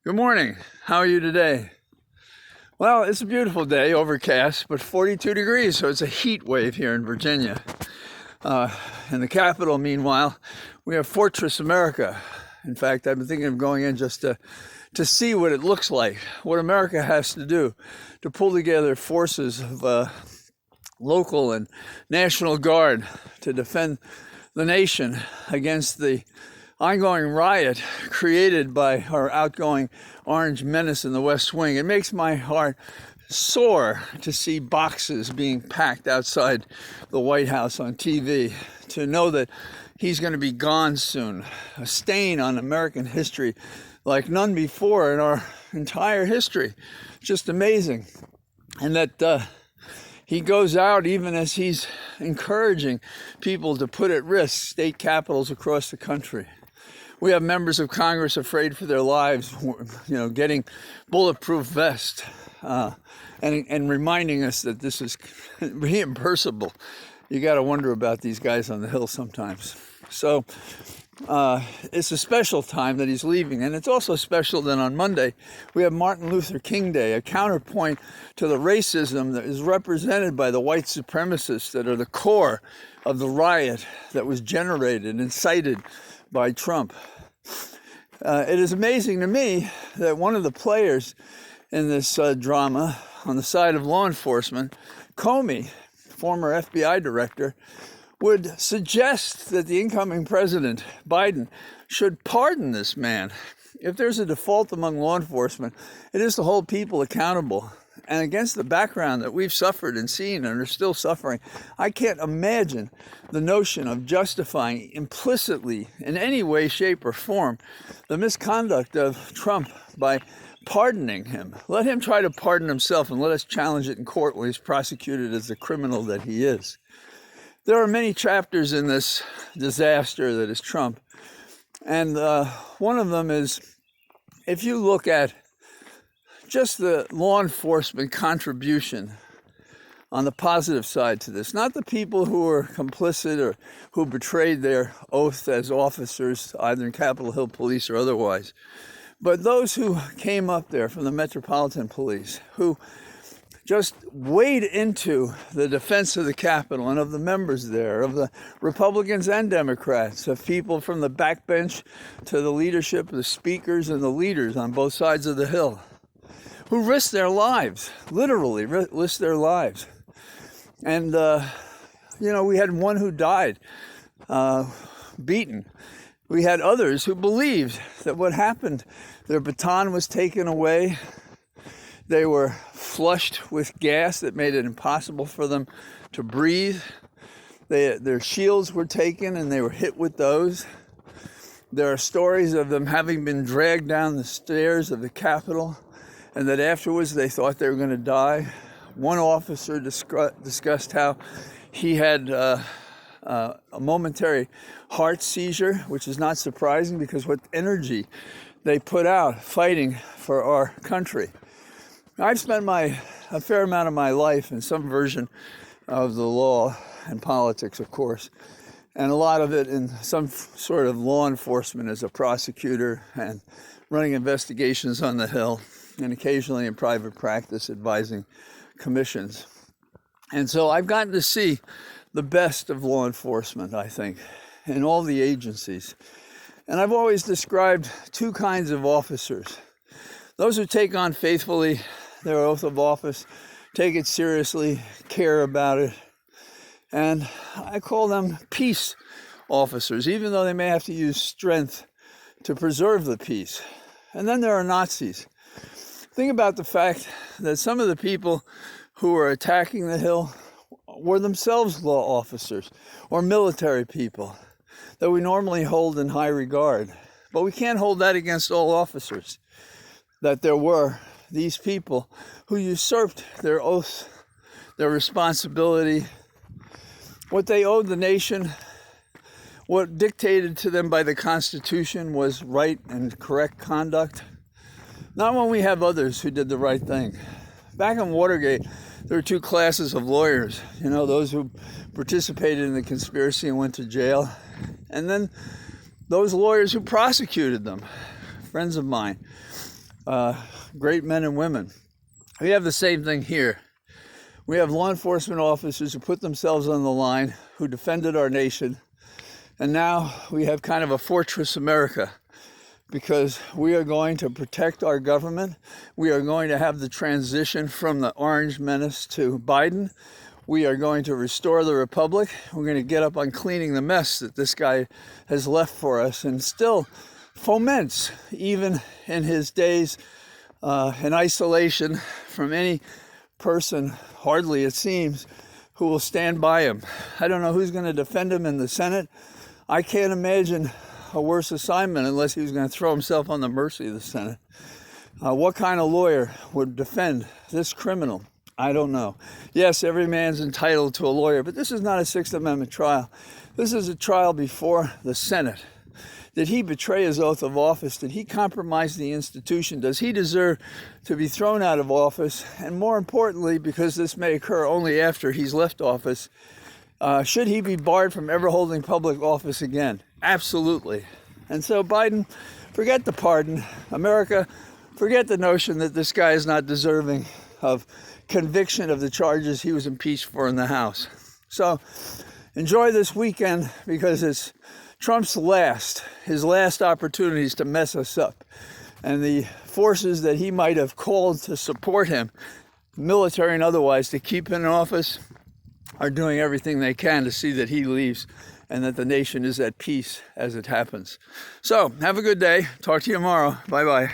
Good morning. How are you today? Well, it's a beautiful day, overcast, but 42 degrees, so it's a heat wave here in Virginia. In the capital, meanwhile, we have Fortress America. In fact, I've been thinking of going in just to see what it looks like, what America has to do to pull together forces of local and National Guard to defend the nation against the ongoing riot created by our outgoing orange menace in the West Wing. It makes my heart sore to see boxes being packed outside the White House on TV, to know that he's going to be gone soon. A stain on American history like none before in our entire history. Just amazing. And that he goes out even as he's encouraging people to put at risk state capitals across the country. We have members of Congress afraid for their lives, getting bulletproof vests and reminding us that this is reimbursable. You got to wonder about these guys on the Hill sometimes. So it's a special time that he's leaving. And it's also special that on Monday we have Martin Luther King Day, a counterpoint to the racism that is represented by the white supremacists that are the core of the riot that was generated, incited by Trump. It is amazing to me that one of the players in this drama on the side of law enforcement, Comey, former FBI director, would suggest that the incoming president, Biden, should pardon this man. If there's a default among law enforcement, it is to hold people accountable. And against the background that we've suffered and seen and are still suffering, I can't imagine the notion of justifying implicitly in any way, shape, or form the misconduct of Trump by pardoning him. Let him try to pardon himself and let us challenge it in court when he's prosecuted as the criminal that he is. There are many chapters in this disaster that is Trump. And one of them is, if you look at just the law enforcement contribution on the positive side to this, not the people who were complicit or who betrayed their oath as officers, either in Capitol Hill Police or otherwise, but those who came up there from the Metropolitan Police, who just wade into the defense of the Capitol and of the members there, of the Republicans and Democrats, of people from the backbench to the leadership, the speakers and the leaders on both sides of the Hill, who risked their lives, literally risked their lives. And, we had one who died, beaten. We had others who believed that what happened, their baton was taken away. They were flushed with gas that made it impossible for them to breathe. Their shields were taken and they were hit with those. There are stories of them having been dragged down the stairs of the Capitol, and that afterwards they thought they were going to die. One officer discussed how he had a momentary heart seizure, which is not surprising because what energy they put out fighting for our country. I've spent a fair amount of my life in some version of the law and politics, of course, and a lot of it in some sort of law enforcement as a prosecutor and running investigations on the Hill, and occasionally in private practice advising commissions. And so I've gotten to see the best of law enforcement, I think, in all the agencies. And I've always described two kinds of officers. Those who take on faithfully their oath of office, take it seriously, care about it. And I call them peace officers, even though they may have to use strength to preserve the peace. And then there are Nazis. Think about the fact that some of the people who were attacking the Hill were themselves law officers or military people that we normally hold in high regard. But we can't hold that against all officers, that there were these people who usurped their oath, their responsibility, what they owed the nation, what dictated to them by the Constitution was right and correct conduct. Not when we have others who did the right thing. Back in Watergate, there were two classes of lawyers, those who participated in the conspiracy and went to jail, and then those lawyers who prosecuted them, friends of mine. great men and women. We have the same thing here. We have law enforcement officers who put themselves on the line, who defended our nation, and now we have kind of a fortress America, because we are going to protect our government. We are going to have the transition from the orange menace to Biden. We are going to restore the republic. We're going to get up on cleaning the mess that this guy has left for us, and still foments, even in his days in isolation from any person, hardly it seems, who will stand by him. I don't know who's going to defend him in the Senate. I can't imagine a worse assignment unless he was going to throw himself on the mercy of the Senate. What kind of lawyer would defend this criminal? I don't know. Yes, every man's entitled to a lawyer, but this is not a Sixth Amendment trial. This is a trial before the Senate. Did he betray his oath of office? Did he compromise the institution? Does he deserve to be thrown out of office? And more importantly, because this may occur only after he's left office, should he be barred from ever holding public office again? Absolutely. And so Biden, forget the pardon. America, forget the notion that this guy is not deserving of conviction of the charges he was impeached for in the House. So enjoy this weekend, because it's Trump's his last opportunities to mess us up. And the forces that he might have called to support him, military and otherwise, to keep him in office, are doing everything they can to see that he leaves and that the nation is at peace as it happens. So have a good day. Talk to you tomorrow. Bye-bye.